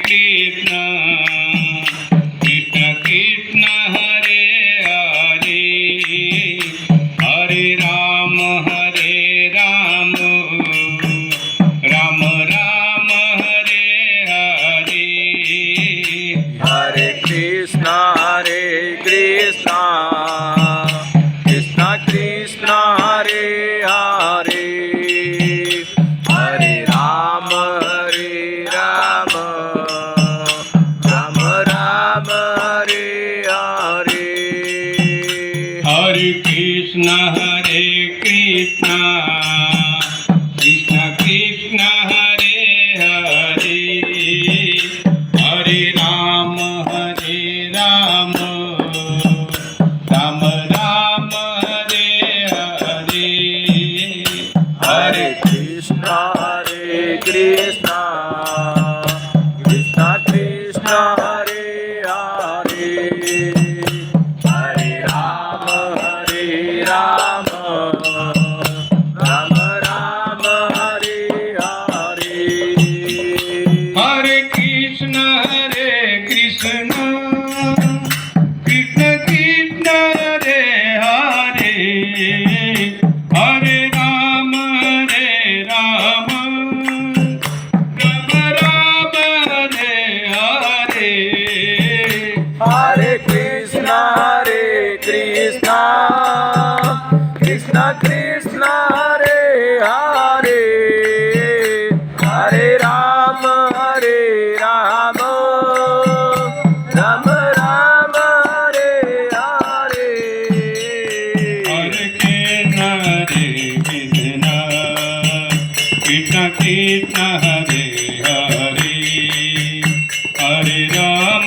Krishna Krishna Krishna Hare Hare Hare Ram Ram Ram Hare Hare Hare Krishna Krishna Krishna Hare Hare Hare Ram Ram Ram Hare Hare Hare Krishna Krishna Krishna Hare Hare Hare Ram Ram Ram Hare Hare Hare Krishna Krishna Krishna Hare Hare Hare Ram Ram Ram Hare Hare Hare Krishna Krishna Krishna Hare Hare Hare Ram Ram Ram Hare Hare Hare Krishna Krishna Hare Hare Hare Ram Ram Ram Hare Hare Hare Krishna Krishna Hare Hare Hare Ram